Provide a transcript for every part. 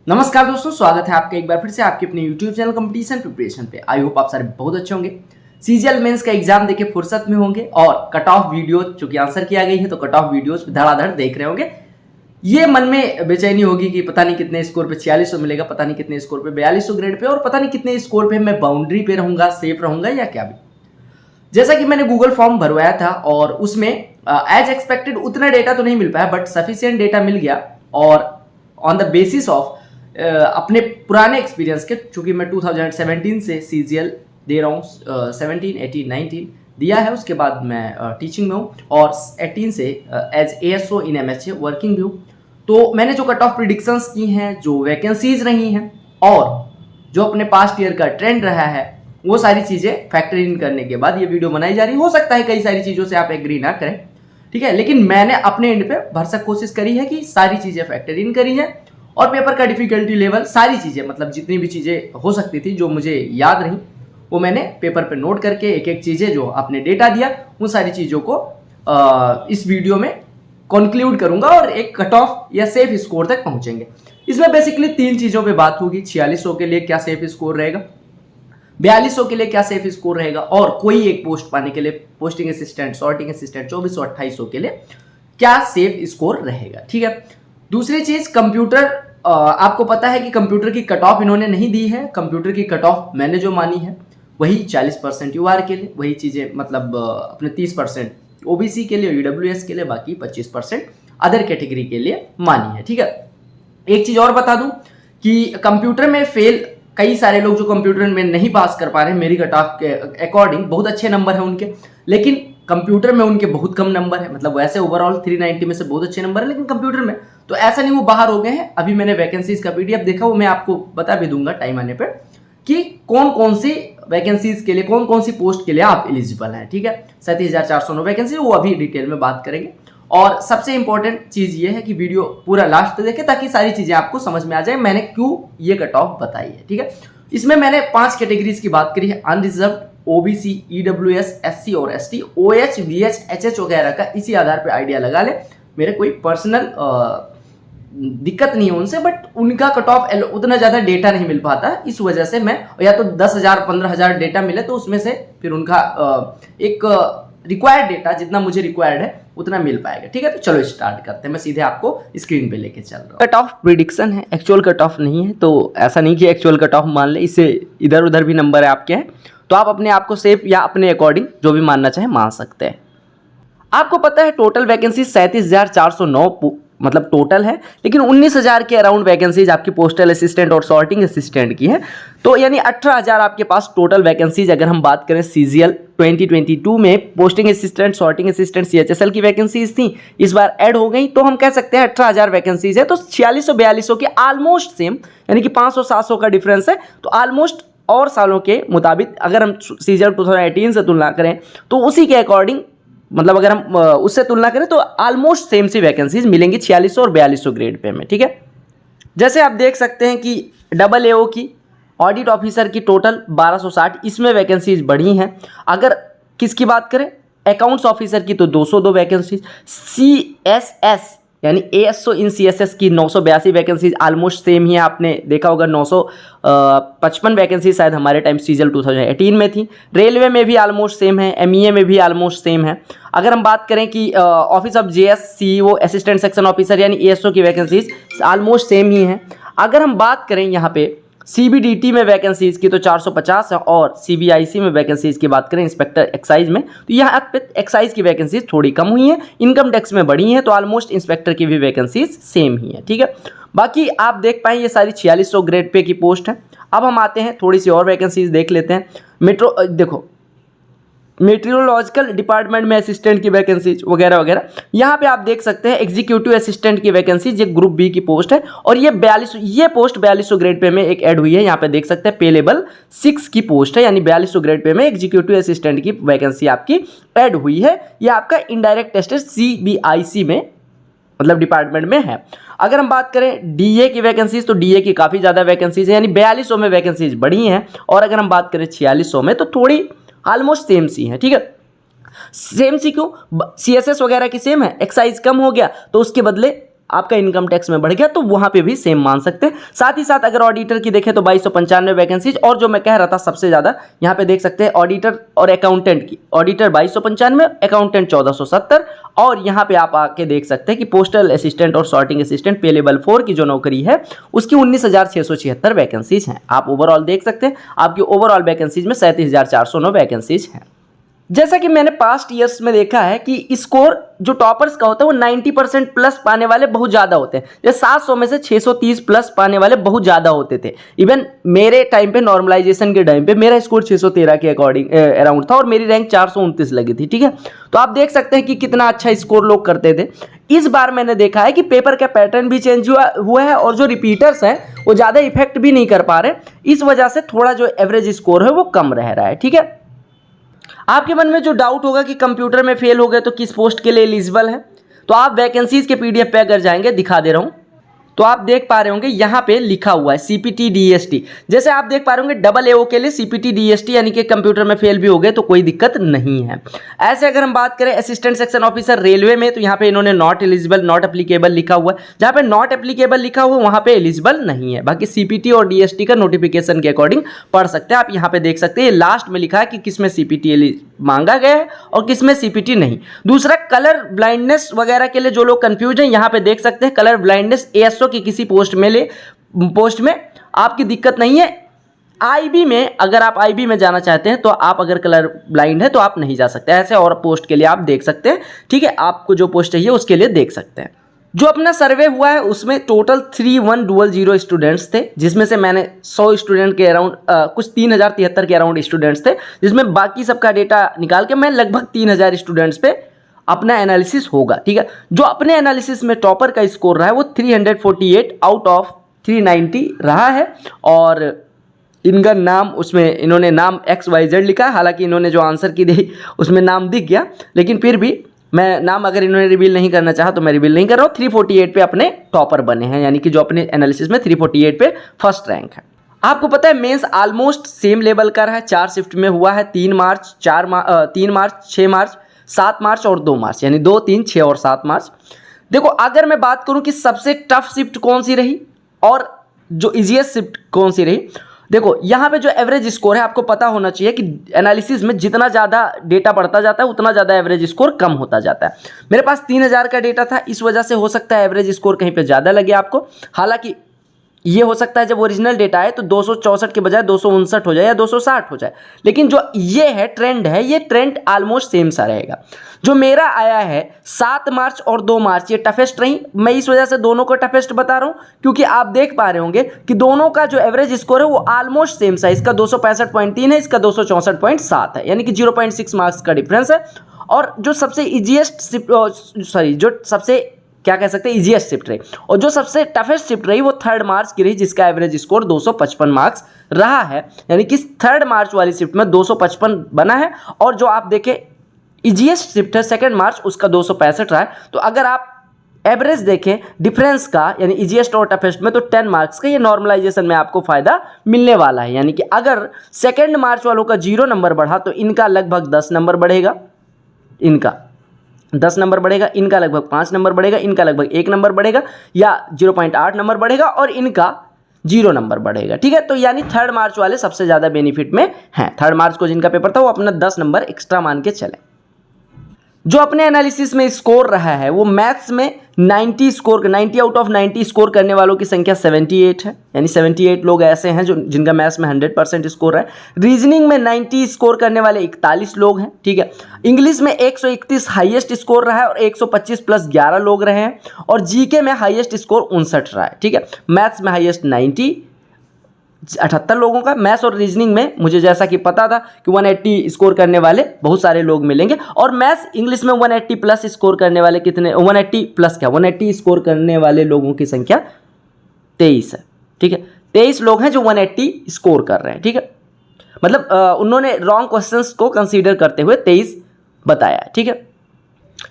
नमस्कार दोस्तों, स्वागत है आपका एक बार फिर से आपके अपने YouTube चैनल कंपटीशन प्रिपरेशन पे। आई होप आप सारे बहुत अच्छे होंगे। सीजीएल मेंस का एग्जाम देके फुर्सत में होंगे और कट ऑफ वीडियो चूंकि आंसर किया गई है तो कट ऑफ वीडियोस धड़ाधड़ देख रहे होंगे। ये मन में बेचैनी होगी कि पता नहीं कितने स्कोर पे 4600 मिलेगा, पता नहीं कितने स्कोर पे 4200 ग्रेड पे, और पता नहीं कितने स्कोर पे मैं बाउंड्री पे रहूंगा, सेफ रहूंगा या क्या भी। जैसा कि मैंने गूगल फॉर्म भरवाया था और उसमें एज एक्सपेक्टेड उतना डेटा तो नहीं मिल पाया, बट सफिशिएंट डेटा मिल गया। और ऑन द बेसिस ऑफ अपने पुराने एक्सपीरियंस के, चूंकि मैं 2017 से सीजीएल दे रहा हूँ, 17, 18, 19 दिया है, उसके बाद मैं टीचिंग में हूँ और 18 से एज एएसओ इन एमएचए वर्किंग भी हूँ। तो मैंने जो कट ऑफ प्रिडिक्शंस की हैं, जो वैकेंसीज रही हैं और जो अपने पास्ट ईयर का ट्रेंड रहा है, वो सारी चीज़ें फैक्टर इन करने के बाद ये वीडियो बनाई जा रही है। हो सकता है कई सारी चीज़ों से आप एग्री ना करें, ठीक है, लेकिन मैंने अपने एंड पे भरसक कोशिश करी है कि सारी चीज़ें फैक्टर इन करी हैं और पेपर का डिफिकल्टी लेवल, सारी चीज़ें, मतलब जितनी भी चीज़ें हो सकती थी जो मुझे याद रही, वो मैंने पेपर पे नोट करके एक एक चीज़ें जो आपने डेटा दिया, उन सारी चीज़ों को इस वीडियो में कंक्लूड करूंगा और एक कट ऑफ या सेफ स्कोर तक पहुंचेंगे। इसमें बेसिकली तीन चीज़ों पे बात होगी। 4600 के लिए क्या सेफ स्कोर रहेगा, 4200 के लिए क्या सेफ स्कोर रहेगा, और कोई एक पोस्ट पाने के लिए पोस्टिंग असिस्टेंट, सॉर्टिंग असिस्टेंट 2400-2800 के लिए क्या सेफ स्कोर रहेगा, ठीक है। दूसरी चीज़, कंप्यूटर, आपको पता है कि कंप्यूटर की कट ऑफ इन्होंने नहीं दी है। कंप्यूटर की कट ऑफ मैंने जो मानी है वही 40% यूआर के लिए, वही चीज़ें, मतलब अपने 30% ओबीसी के लिए, ईडब्ल्यूएस के लिए, बाकी 25% अदर कैटेगरी के लिए मानी है, ठीक है। एक चीज़ और बता दूं कि कंप्यूटर में फेल कई सारे लोग जो कंप्यूटर में नहीं पास कर पा रहे हैं, मेरी कट ऑफ के अकॉर्डिंग बहुत अच्छे नंबर है उनके, लेकिन कंप्यूटर में उनके बहुत कम नंबर है। मतलब वैसे ओवरऑल 390 में से बहुत अच्छे नंबर है, लेकिन कंप्यूटर में तो ऐसा नहीं वो बाहर हो गए हैं। अभी मैंने वैकेंसीज का पीडीएफ देखा, वो मैं आपको बता भी दूंगा टाइम आने पर कि कौन कौन सी वैकेंसीज के लिए, कौन कौन सी पोस्ट के लिए आप एलिजिबल हैं, ठीक है। 37,409 वैकेंसी, वो अभी डिटेल में बात करेंगे। और सबसे इंपॉर्टेंट चीज़ ये है कि वीडियो पूरा लास्ट तक देखें ताकि सारी चीज़ें आपको समझ में आ जाए मैंने क्यों ये कट ऑफ बताई है, ठीक है। इसमें मैंने 5 कैटेगरीज की बात करी है: अनरिजर्व, ओबीसी, ईडब्ल्यूएस, एससी और एसटी, ओएच, वीएच, एचएच वगैरह का। इसी आधार पर आइडिया लगा ले। मेरे कोई पर्सनल दिक्कत नहीं है उनसे, बट उनका कट ऑफ उतना ज़्यादा डेटा नहीं मिल पाता, इस वजह से मैं, या तो 10,000 15,000 डेटा मिले तो उसमें से फिर उनका एक रिक्वायर्ड डेटा जितना मुझे रिक्वायर्ड है उतना मिल पाएगा, ठीक है। तो चलो स्टार्ट करते हैं। मैं सीधे आपको स्क्रीन पे लेके चल रहा हूँ। कट ऑफ प्रिडिक्शन है, एक्चुअल कट ऑफ नहीं है, तो ऐसा नहीं कि एक्चुअल कट ऑफ मान ले, इससे इधर उधर भी नंबर है आपके हैं, तो आप अपने आप को सेफ या अपने अकॉर्डिंग जो भी मानना चाहे मान सकते हैं। आपको पता है टोटल वैकेंसी 37,409 मतलब टोटल है, लेकिन 19,000 के अराउंड वैकेंसीज आपकी पोस्टल असिस्टेंट और सॉर्टिंग असिस्टेंट की है। तो यानी 18,000 आपके पास टोटल वैकेंसीज। अगर हम बात करें सीजीएल 2022 में posting assistant, sorting assistant, CHSL की वैकेंसीज थी, इस बार ऐड हो गई, तो हम कह सकते हैं 18,000 वैकेंसीज है। तो 4600-4200 के ऑलमोस्ट सेम, यानी कि 500-700 का डिफरेंस है। तो ऑलमोस्ट और सालों के मुताबिक अगर हम सीजीएल 2018 से तुलना करें तो उसी के अकॉर्डिंग, मतलब अगर हम उससे तुलना करें तो ऑलमोस्ट सेम सी वैकेंसीज मिलेंगी 4600 और 4200 ग्रेड पे में, ठीक है। जैसे आप देख सकते हैं कि डबल एओ की, ऑडिट ऑफिसर की टोटल 1260, इसमें वैकेंसीज बढ़ी हैं। अगर किसकी बात करें, अकाउंट्स ऑफिसर की, तो 202 वैकेंसीज। सीएसएस यानी एएसओ इन सीएसएस की 982 वैकेंसीज, ऑलमोस्ट सेम ही है। आपने देखा होगा 955 वैकेंसी शायद हमारे टाइम सीजीएल 2018 में थी। रेलवे में भी ऑलमोस्ट सेम है, एमईए में भी ऑलमोस्ट सेम है। अगर हम बात करें कि office of JS CEO assistant section officer यानी एएसओ की वैकेंसीज ऑलमोस्ट सेम ही है। अगर हम बात करें यहाँ पे सीबीडीटी में वैकेंसीज की तो 450 है, और सीबीआईसी में वैकेंसीज की बात करें इंस्पेक्टर एक्साइज में तो यहाँ पे एक्साइज की वैकेंसीज थोड़ी कम हुई हैं, इनकम टैक्स में बढ़ी हैं, तो ऑलमोस्ट इंस्पेक्टर की भी वैकेंसीज सेम ही है, ठीक है। बाकी आप देख पाएँ ये सारी 4600 ग्रेड पे की पोस्ट है। अब हम आते हैं थोड़ी सी और वैकेंसीज देख लेते हैं। देखो, मेट्रोलॉजिकल डिपार्टमेंट में असिस्टेंट की वैकेंसीज वगैरह वगैरह। यहाँ पे आप देख सकते हैं एग्जीक्यूटिव असिस्टेंट की वैकेंसीज, ये ग्रुप बी की पोस्ट है, और ये 4200 ग्रेड पे में एक ऐड हुई है। यहाँ पे देख सकते हैं पे लेवल 6 की पोस्ट है, यानी 4200 ग्रेड पे में एग्जीक्यूटिव असिस्टेंट की वैकेंसी आपकी ऐड हुई है। यह आपका इनडायरेक्ट टेस्टर सीबीआईसी में, मतलब डिपार्टमेंट में है। अगर हम बात करें डीए की वैकेंसीज, तो डीए की काफ़ी ज़्यादा वैकेंसीज है, यानी 4200 में वैकेंसीज बढ़ी हैं। और अगर हम बात करें 4600 में, तो थोड़ी ऑलमोस्ट सेम सी है, ठीक है। सेम सी क्यों, सीएसएस वगैरह की सेम है, एक्साइज कम हो गया तो उसके बदले आपका इनकम टैक्स में बढ़ गया तो वहाँ पे भी सेम मान सकते हैं। साथ ही साथ अगर ऑडिटर की देखें तो 2295 वैकेंसीज, और जो मैं कह रहा था सबसे ज़्यादा यहाँ पे देख सकते हैं ऑडिटर और अकाउंटेंट की, ऑडिटर 2295, अकाउंटेंट 1470, और यहाँ पे आप आके देख सकते हैं कि पोस्टल असिस्टेंट और सॉर्टिंग असिस्टेंट पे लेवल 4 की जो नौकरी है उसकी 19,676 वैकेंसीज हैं। आप ओवरऑल देख सकते हैं आपकी ओवरऑल वैकेंसीज में 37,409 वैकेंसीज हैं। जैसा कि मैंने पास्ट ईयर्स में देखा है कि स्कोर जो टॉपर्स का होता है वो 90% प्लस पाने वाले बहुत ज़्यादा होते हैं। जैसे 700 में से 630 प्लस पाने वाले बहुत ज़्यादा होते थे। इवन मेरे टाइम पे नॉर्मलाइजेशन के टाइम पे मेरा स्कोर 613 के अकॉर्डिंग अराउंड था और मेरी रैंक 429 लगी थी, ठीक है। तो आप देख सकते हैं कि कितना अच्छा स्कोर लोग करते थे। इस बार मैंने देखा है कि पेपर का पैटर्न भी चेंज हुआ है और जो रिपीटर्स हैं वो ज़्यादा इफेक्ट भी नहीं कर पा रहे, इस वजह से थोड़ा जो एवरेज स्कोर है वो कम रह रहा है, ठीक है। आपके मन में जो डाउट होगा कि कंप्यूटर में फेल हो गए तो किस पोस्ट के लिए एलिजिबल है, तो आप वैकेंसीज के पीडीएफ पे अगर जाएंगे, दिखा दे रहा हूँ, तो आप देख पा रहे होंगे यहाँ पे लिखा हुआ है सीपीटी डीएसटी। जैसे आप देख पा रहे होंगे डबल एओ के लिए सीपीटी डीएसटी, यानी कि कंप्यूटर में फेल भी हो गए तो कोई दिक्कत नहीं है। ऐसे अगर हम बात करें असिस्टेंट सेक्शन ऑफिसर रेलवे में, तो यहाँ पे इन्होंने नॉट एलिजिबल, नॉट एप्लीकेबल लिखा हुआ है। जहाँ पे नॉट एप्लीकेबल लिखा हुआ है वहाँ पे एलिजिबल नहीं है। बाकी सीपीटी और डीएसटी का नोटिफिकेशन के अकॉर्डिंग पढ़ सकते हैं। आप यहाँ पे देख सकते हैं लास्ट में लिखा है कि किसमें सीपीटी मांगा गया है और किसमें सीपीटी नहीं। दूसरा, कलर ब्लाइंडनेस वगैरह के लिए जो लोग कंफ्यूज हैं, यहाँ पे देख सकते हैं कलर ब्लाइंडनेस एएसओ की किसी पोस्ट में आपकी दिक्कत नहीं है। आईबी में, अगर आप आईबी में जाना चाहते हैं तो आप अगर कलर ब्लाइंड है तो आप नहीं जा सकते। ऐसे और पोस्ट के लिए आप देख सकते हैं, ठीक है। आपको जो पोस्ट चाहिए उसके लिए देख सकते हैं। जो अपना सर्वे हुआ है उसमें टोटल 3100 स्टूडेंट्स थे, जिसमें से मैंने 100 स्टूडेंट के अराउंड कुछ 3073 के अराउंड स्टूडेंट्स थे, जिसमें बाकी सबका डेटा निकाल के मैं लगभग 3000 स्टूडेंट्स पे अपना एनालिसिस होगा, ठीक है। जो अपने एनालिसिस में टॉपर का स्कोर रहा है वो 348 आउट ऑफ 390 रहा है, और इनका नाम, उसमें इन्होंने नाम XYZ लिखा है। हालांकि इन्होंने जो आंसर की दी उसमें नाम दिख गया, लेकिन फिर भी मैं नाम अगर इन्होंने रिवील नहीं करना चाहा तो मैं रिवील नहीं कर रहा हूँ। 348 पे अपने टॉपर बने हैं, यानी कि जो अपने एनालिसिस में 348 पे फर्स्ट रैंक है। आपको पता है मेंस ऑलमोस्ट सेम लेवल का रहा है, 4 शिफ्ट में हुआ है। 3 मार्च, 3 मार्च, 6 मार्च, 7 मार्च और 2 मार्च, यानी 2, 3, 6 और 7 मार्च। देखो, अगर मैं बात करूं कि सबसे टफ शिफ्ट कौन सी रही और जो इजीएस्ट शिफ्ट कौन सी रही, देखो यहाँ पे जो एवरेज स्कोर है, आपको पता होना चाहिए कि एनालिसिस में जितना ज़्यादा डेटा बढ़ता जाता है उतना ज़्यादा एवरेज स्कोर कम होता जाता है। मेरे पास 3000 का डेटा था, इस वजह से हो सकता है एवरेज स्कोर कहीं पे ज़्यादा लगे आपको। हालांकि ये हो सकता है जब ओरिजिनल डेटा है तो 264 के बजाय 259 हो जाए या 260 हो जाए, लेकिन जो ये है ट्रेंड है, ये ट्रेंड ऑलमोस्ट सेम सा रहेगा। जो मेरा आया है 7 मार्च और 2 मार्च, ये टफेस्ट रही। मैं इस वजह से दोनों को टफेस्ट बता रहा हूँ क्योंकि आप देख पा रहे होंगे कि दोनों का जो एवरेज स्कोर है वो ऑलमोस्ट सेम सा है। इसका 265.3 है, इसका 264.7 है, यानी कि 0.6 मार्क्स का डिफरेंस है। और जो सबसे क्या कह सकते हैं इजीएस्ट शिफ्ट रही और जो सबसे टफेस्ट शिफ्ट रही वो 3 मार्च की रही, जिसका एवरेज स्कोर 255 मार्क्स रहा है, यानी कि 3 मार्च वाली शिफ्ट में 255 बना है। और जो आप देखें इजीएस्ट शिफ्ट है 2 मार्च, उसका 265 रहा है। तो अगर आप एवरेज देखें डिफरेंस का, यानी इजीएस्ट और टफेस्ट में, तो 10 मार्क्स का ये नॉर्मलाइजेशन में आपको फायदा मिलने वाला है। यानी कि अगर 2 मार्च वालों का 0 नंबर बढ़ा तो इनका लगभग 10 नंबर बढ़ेगा, इनका 10 नंबर बढ़ेगा, इनका लगभग 5 नंबर बढ़ेगा, इनका लगभग 1 नंबर बढ़ेगा या 0.8 नंबर बढ़ेगा और इनका 0 नंबर बढ़ेगा, ठीक है। तो यानी 3 मार्च वाले सबसे ज़्यादा बेनिफिट में हैं। 3 मार्च को जिनका पेपर था वो अपना 10 नंबर एक्स्ट्रा मान के चले। जो अपने एनालिसिस में स्कोर रहा है वो मैथ्स में 90 आउट ऑफ 90 स्कोर करने वालों की संख्या 78 है, यानी 78 लोग ऐसे हैं जो जिनका मैथ्स में 100% स्कोर है। रीजनिंग में 90 स्कोर करने वाले 41 लोग हैं, ठीक है। इंग्लिश में 131 हाईएस्ट स्कोर रहा है और 125 प्लस 11 लोग रहे हैं। और जीके में हाईएस्ट स्कोर 59 रहा है, ठीक है। मैथ्स में हाईएस्ट 90, 78 लोगों का। मैथ्स और रीजनिंग में मुझे जैसा कि पता था कि 180 स्कोर करने वाले बहुत सारे लोग मिलेंगे। और मैथ्स इंग्लिश में 180 प्लस स्कोर करने वाले कितने, 180 प्लस क्या, 180 स्कोर करने वाले लोगों की संख्या 23 है, ठीक है। 23 लोग हैं जो 180 स्कोर कर रहे हैं, ठीक है। मतलब उन्होंने रॉन्ग क्वेश्चंस को कंसीडर करते हुए 23 बताया, ठीक है।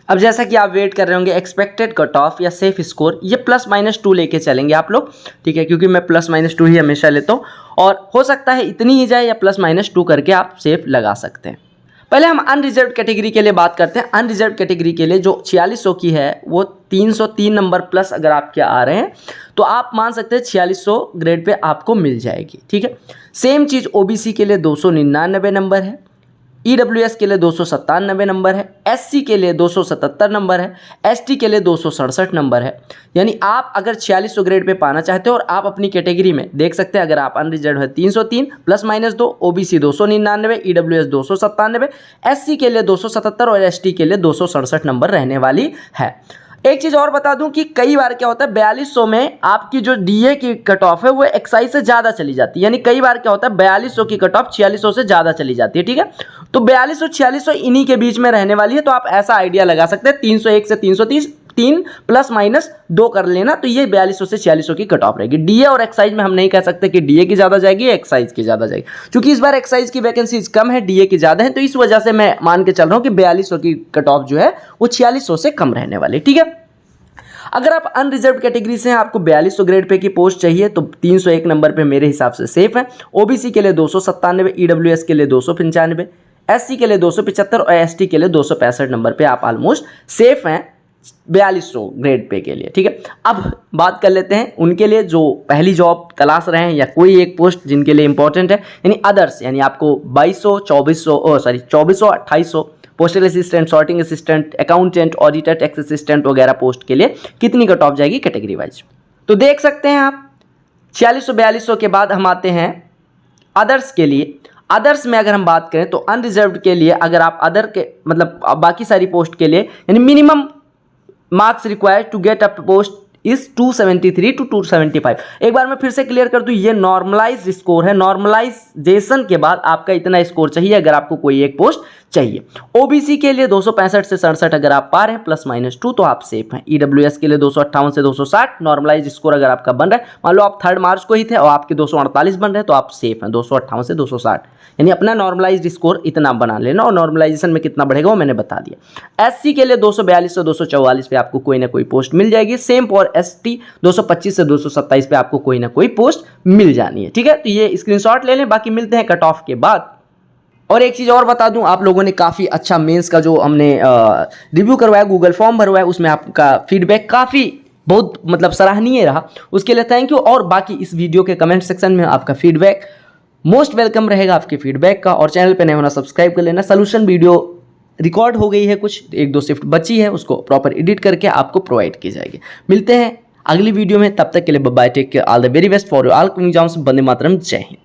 अब जैसा कि आप वेट कर रहे होंगे एक्सपेक्टेड कट ऑफ या सेफ स्कोर, ये +-2 लेके चलेंगे आप लोग, ठीक है, क्योंकि मैं +-2 ही हमेशा लेता हूँ और हो सकता है इतनी ही जाए या +-2 करके आप सेफ लगा सकते हैं। पहले हम अनरिजर्व कैटेगरी के लिए बात करते हैं। अनरिजर्व कैटेगरी के लिए जो 4600 की है वो 303 नंबर प्लस अगर आपके आ रहे हैं तो आप मान सकते हैं 4600 ग्रेड पे आपको मिल जाएगी, ठीक है। सेम चीज़ ओबीसी के लिए 299 नंबर है, ईडब्ल्यूएस के लिए 297 नंबर है, एससी के लिए 277 नंबर है, एसटी के लिए 267 नंबर है। यानी आप अगर 4600 ग्रेड पे पाना चाहते हो और आप अपनी कैटेगरी में देख सकते हैं, अगर आप अनरिजर्व है 303 +-2, ओबीसी 299, ईडब्ल्यूएस 297, एससी के लिए 277 और एसटी के लिए 267 नंबर रहने वाली है। एक चीज़ और बता दूं कि कई बार क्या होता है 4200 में आपकी जो डीए की कट ऑफ है वो एक्साइज से ज़्यादा चली जाती है। यानी कई बार क्या होता है 4200 की कट ऑफ 4600 से ज़्यादा चली जाती है, ठीक है। तो 4200 4600 इन्हीं के बीच में रहने वाली है। तो आप ऐसा आइडिया लगा सकते हैं 301 से 330 3 +-2 कर लेना, तो ये 4200 से 4600 की कट ऑफ रहेगी। डीए और एक्साइज में हम नहीं कह सकते कि डीए की ज़्यादा जाएगी एक्साइज की ज़्यादा जाएगी, क्योंकि इस बार एक्साइज की वैकेंसीज कम है, डीए की ज़्यादा है। तो इस वजह से मैं मान के चल रहा हूँ कि 4200 की कट ऑफ जो है वो 4600 से कम रहने वाली, ठीक है। अगर आप अनरिजर्व कैटेगरी से हैं, आपको 4200 ग्रेड पे की पोस्ट चाहिए तो 301 नंबर पे मेरे हिसाब से सेफ है। ओबीसी के लिए 297, ईडब्ल्यूएस के लिए 295, एससी के लिए 275 और एसटी के लिए 265 नंबर पे आप ऑलमोस्ट सेफ हैं 4200 ग्रेड पे के लिए, ठीक है। अब बात कर लेते हैं उनके लिए जो पहली जॉब तलाश रहे हैं या कोई एक पोस्ट जिनके लिए इंपॉर्टेंट है, यानी अदर्स, यानी आपको 2200 2400 2800 postal assistant, sorting assistant, accountant, auditor, tax assistant वगैरह पोस्ट के लिए कितनी कट ऑफ जाएगी कैटेगरी वाइज। तो देख सकते हैं आप 4600 4200 के बाद हम आते हैं अदर्स के लिए। अदर्स में अगर हम बात करें तो अनरिजर्व्ड के लिए अगर आप अदर के मतलब बाकी सारी पोस्ट के लिए यानी minimum marks required to get a post is 273 to 275। एक बार मैं फिर से क्लियर कर दूं, ये नॉर्मलाइज स्कोर है। नॉर्मलाइजेशन के बाद आपका इतना स्कोर चाहिए अगर आपको कोई एक पोस्ट चाहिए। ओबीसी के लिए 265 से 67 अगर आप पा रहे हैं +-2 तो आप सेफ हैं। ईडब्ल्यूएस के लिए 258 से 260 नॉर्मलाइज स्कोर अगर आपका बन रहा है, मान लो आप 3rd मार्च को ही थे और आपके 248 बन रहे हैं तो आप सेफ हैं 258 से 260। यानी अपना नॉर्मलाइज्ड स्कोर इतना बना लेना और नॉर्मलाइजेशन में कितना बढ़ेगा वो मैंने बता दिया। एससी के लिए 242 से 244 पे आपको कोई ना कोई पोस्ट मिल जाएगी। सेम फॉर एसटी 225 से 227 पे आपको कोई ना कोई पोस्ट मिल जानी है, ठीक है। तो ये स्क्रीनशॉट ले लें, बाकी मिलते हैं कट ऑफ के बाद। और एक चीज़ और बता दूं, आप लोगों ने काफ़ी अच्छा मेंस का जो हमने रिव्यू करवाया, गूगल फॉर्म भरवाया, उसमें आपका फीडबैक काफ़ी बहुत मतलब सराहनीय रहा, उसके लिए थैंक यू। और बाकी इस वीडियो के कमेंट सेक्शन में आपका फीडबैक मोस्ट वेलकम रहेगा, आपके फीडबैक का। और चैनल पे नए होना सब्सक्राइब कर लेना। सोल्यूशन वीडियो रिकॉर्ड हो गई है, कुछ 1-2 शिफ्ट बची है, उसको प्रॉपर एडिट करके आपको प्रोवाइड की जाएगी। मिलते हैं अगली वीडियो में, तब तक के लिए bye, take care, all the very best for your all exams. वंदे मातरम, जय हिंद।